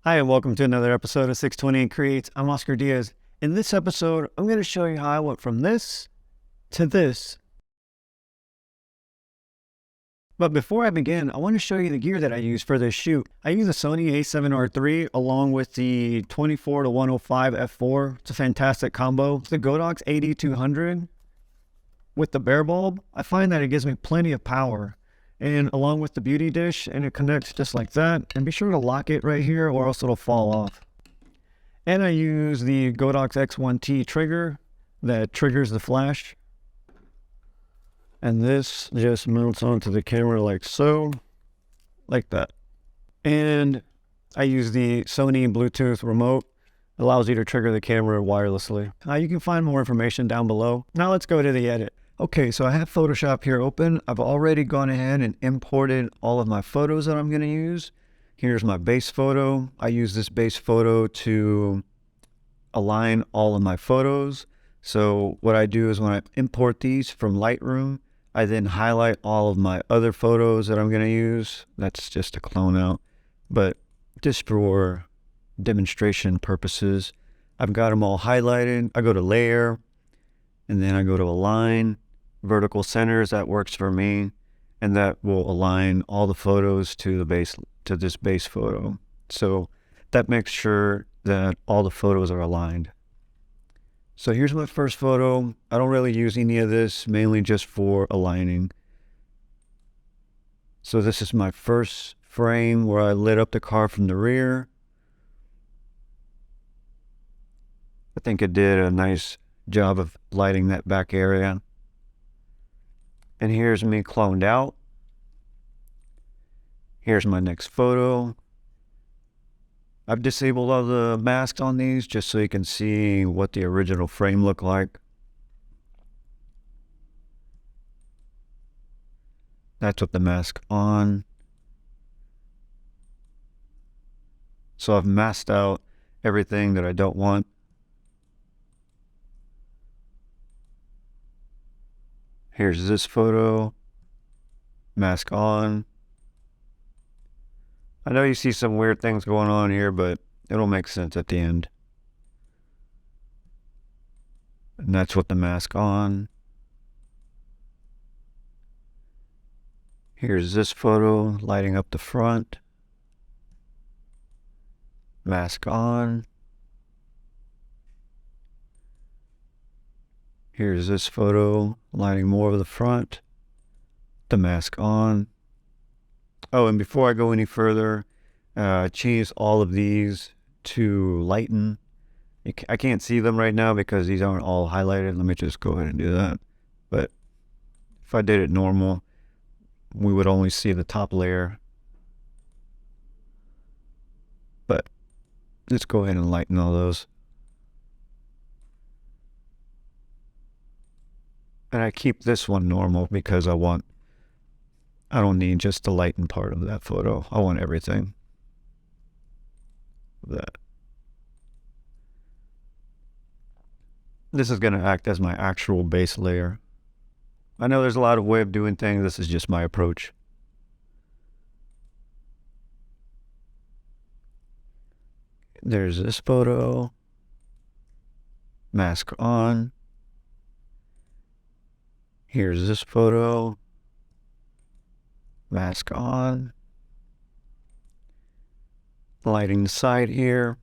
Hi, and welcome to another episode of 628 Creates. I'm Oscar Diaz. In this episode, I'm going to show you how I went from this to this. But before I begin, I want to show you the gear that I use for this shoot. I use a Sony a7R III along with the 24-105 f4. It's a fantastic combo. It's the Godox AD200 with the bare bulb. I find that it gives me plenty of power. And along with the beauty dish, and it connects just like that. And be sure to lock it right here or else it'll fall off. And I use the Godox X1T trigger that triggers the flash. And this just mounts onto the camera like so, like that. And I use the Sony Bluetooth remote. It allows you to trigger the camera wirelessly. You can find more information down below. Now let's go to the edit. Okay, so I have Photoshop here open. I've already gone ahead and imported all of my photos that I'm going to use. Here's my base photo. I use this base photo to align all of my photos. So what I do is when I import these from Lightroom, I then highlight all of my other photos that I'm going to use. That's just a clone out, but just for demonstration purposes, I've got them all highlighted. I go to layer and then I go to align. Vertical centers, that works for me, and that will align all the photos to this base photo. So that makes sure that all the photos are aligned. So here's my first photo. I don't really use any of this, mainly just for aligning. So this is my first frame where I lit up the car from the rear. I think it did a nice job of lighting that back area. And here's me cloned out. Here's my next photo. I've disabled all the masks on these just so you can see what the original frame looked like. That's with the mask on. So I've masked out everything that I don't want. Here's this photo, mask on. I know you see some weird things going on here, but it'll make sense at the end. And that's with the mask on. Here's this photo, lighting up the front. Mask on. Here's this photo, lighting more of the front, the mask on. Oh, and before I go any further, change all of these to lighten. I can't see them right now because these aren't all highlighted. Let me just go ahead and do that. But if I did it normal, we would only see the top layer. But let's go ahead and lighten all those. And I keep this one normal because I don't need just the lighten part of that photo. I want everything. That. This is going to act as my actual base layer. I know there's a lot of way of doing things. This is just my approach. There's this photo. Mask on. Here's this photo. Mask on. Lighting the side here.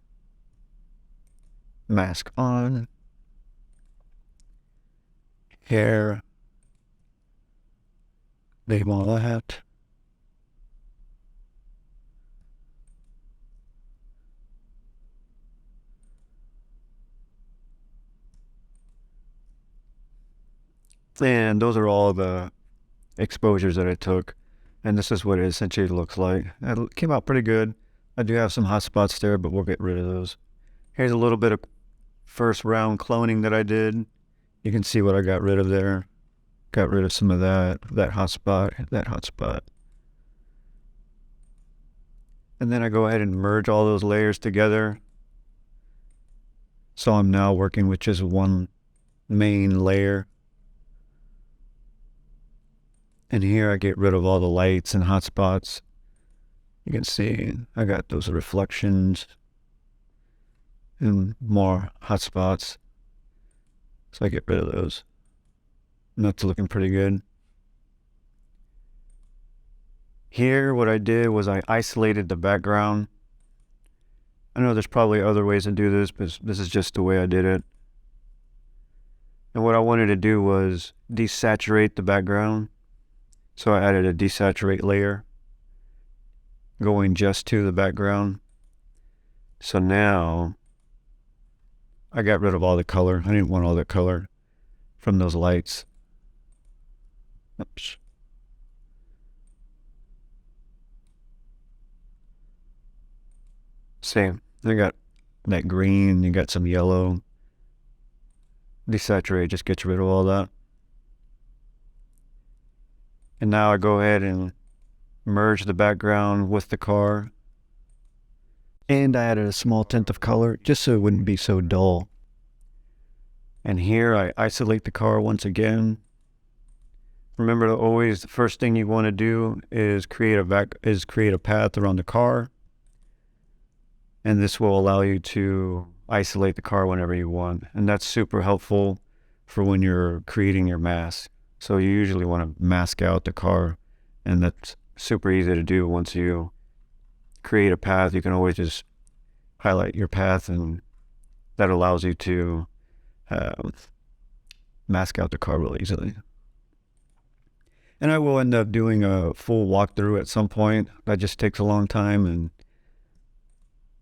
Mask on. Hair. Leave all that. And those are all the exposures that I took. And this is what it essentially looks like. It came out pretty good. I do have some hot spots there, but we'll get rid of those. Here's a little bit of first round cloning that I did. You can see what I got rid of there. Got rid of some of that hot spot, that hot spot. And then I go ahead and merge all those layers together. So I'm now working with just one main layer. And here I get rid of all the lights and hotspots. You can see I got those reflections and more hot spots. So I get rid of those. And that's looking pretty good. Here, what I did was I isolated the background. I know there's probably other ways to do this, but this is just the way I did it. And what I wanted to do was desaturate the background. So I added a desaturate layer going just to the background. So now I got rid of all the color. I didn't want all the color from those lights. Oops. Same. I got that green, you got some yellow. Desaturate just gets rid of all that. And now I go ahead and merge the background with the car. And I added a small tint of color just so it wouldn't be so dull. And here I isolate the car once again. Remember to always, the first thing you want to do is create a path around the car. And this will allow you to isolate the car whenever you want. And that's super helpful for when you're creating your mask. So you usually want to mask out the car, and that's super easy to do. Once you create a path, you can always just highlight your path, and that allows you to mask out the car really easily. And I will end up doing a full walkthrough at some point. That just takes a long time, and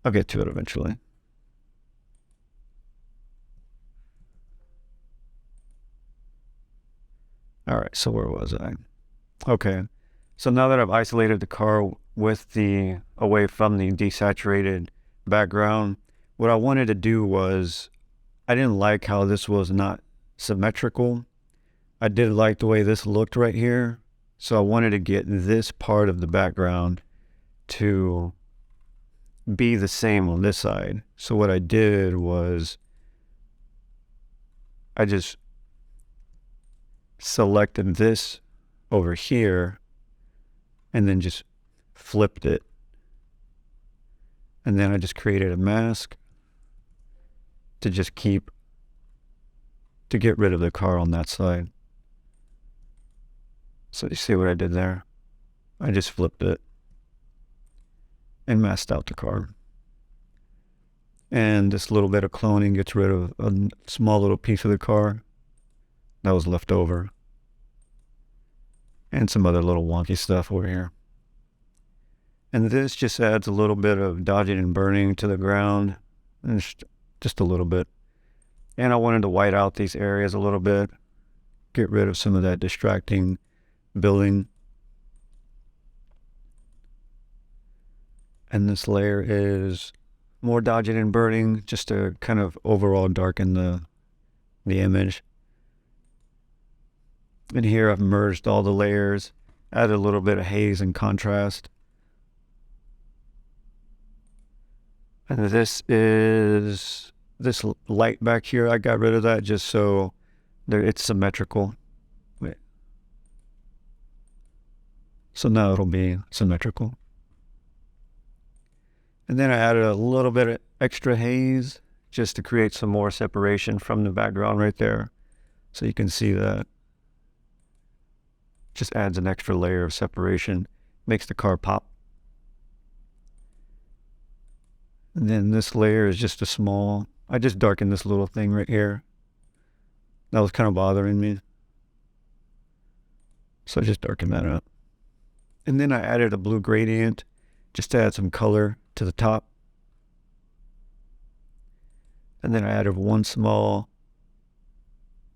I'll get to it eventually. All right, so where was I? Okay, so now that I've isolated the car away from the desaturated background, what I wanted to do was, I didn't like how this was not symmetrical. I did like the way this looked right here. So I wanted to get this part of the background to be the same on this side. So what I did was I just selected this over here and then just flipped it. And then I just created a mask to get rid of the car on that side. So you see what I did there? I just flipped it and masked out the car. And this little bit of cloning gets rid of a small little piece of the car that was left over. And some other little wonky stuff over here. And this just adds a little bit of dodging and burning to the ground. And just a little bit. And I wanted to white out these areas a little bit. Get rid of some of that distracting building. And this layer is more dodging and burning, just to kind of overall darken the image. And here I've merged all the layers, added a little bit of haze and contrast. And this light back here, I got rid of that just so it's symmetrical. Wait. So now it'll be symmetrical. And then I added a little bit of extra haze just to create some more separation from the background right there. So you can see that. Just adds an extra layer of separation, makes the car pop. And then this layer is just I just darkened this little thing right here. That was kind of bothering me. So I just darkened that up. And then I added a blue gradient just to add some color to the top. And then I added one small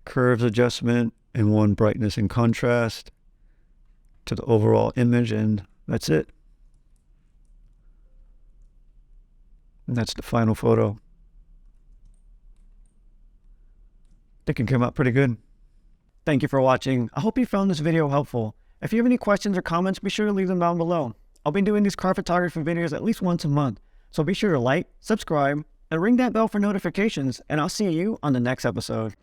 curves adjustment and one brightness and contrast to the overall image, and that's it. And that's the final photo. I think it came out pretty good. Thank you for watching. I hope you found this video helpful. If you have any questions or comments, be sure to leave them down below. I'll be doing these car photography videos at least once a month, so be sure to like, subscribe, and ring that bell for notifications, and I'll see you on the next episode.